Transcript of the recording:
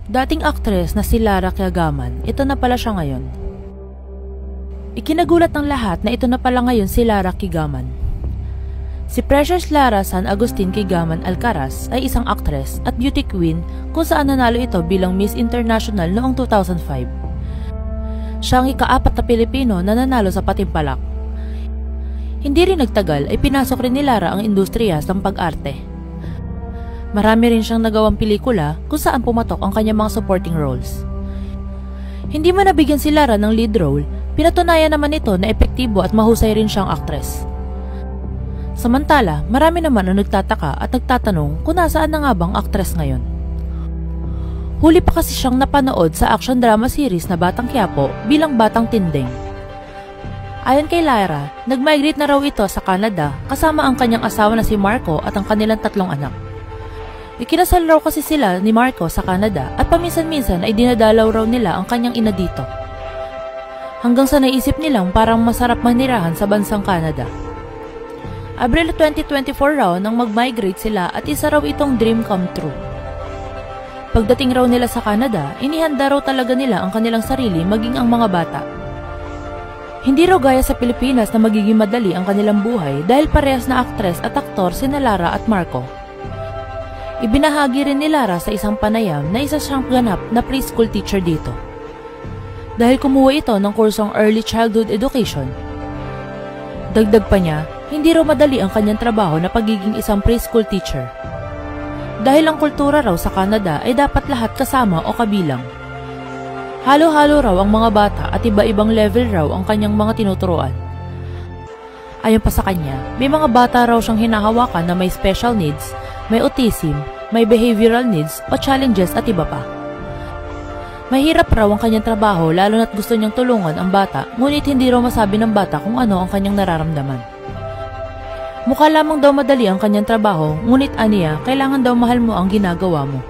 Dating aktres na si Lara Kiagaman, ito na pala siya ngayon. Ikinagulat ng lahat na ito na pala ngayon si Lara Kiagaman. Si Precious Lara San Agustin Kiagaman Alcaraz ay isang aktres at beauty queen kung saan nanalo ito bilang Miss International noong 2005. Siya ang ika-4 na Pilipino na nanalo sa Patimpalak. Hindi rin nagtagal ay pinasok rin ni Lara ang industriya ng pag-arte. Marami rin siyang nagawang pelikula kung saan pumatok ang kanyang mga supporting roles. Hindi man nabigyan si Lara ng lead role, pinatunayan naman ito na epektibo at mahusay rin siyang aktres. Samantala, marami naman ang nagtataka at nagtatanong kung nasaan na nga bang aktres ngayon. Huli pa kasi siyang napanood sa action drama series na Batang Quiapo bilang Batang Tinding. Ayon kay Lara, nag-migrate na raw ito sa Canada kasama ang kanyang asawa na si Marco at ang kanilang 3 anak. Ikinasal raw kasi sila ni Marco sa Canada at paminsan-minsan ay dinadalaw raw nila ang kanyang ina dito. Hanggang sa naisip nilang parang masarap manirahan sa bansang Canada. Abril 2024 raw nang mag-migrate sila at isa raw itong dream come true. Pagdating raw nila sa Canada, inihanda raw talaga nila ang kanilang sarili maging ang mga bata. Hindi raw gaya sa Pilipinas na magiging madali ang kanilang buhay dahil parehas na aktres at aktor sina Lara at Marco. Ibinahagi rin ni Lara sa isang panayam na isa siyang ganap na preschool teacher dito. Dahil kumuha ito ng kursong Early Childhood Education. Dagdag pa niya, hindi raw madali ang kanyang trabaho na pagiging isang preschool teacher. Dahil ang kultura raw sa Canada ay dapat lahat kasama o kabilang. Halo-halo raw ang mga bata at iba-ibang level raw ang kanyang mga tinuturuan. Ayon pa sa kanya, may mga bata raw siyang hinahawakan na may special needs, may autism, may behavioral needs o challenges at iba pa. Mahirap raw ang kanyang trabaho lalo na't gusto niyang tulungan ang bata, ngunit hindi raw masabi ng bata kung ano ang kanyang nararamdaman. Mukha lamang daw madali ang kanyang trabaho, ngunit aniya, kailangan daw mahal mo ang ginagawa mo.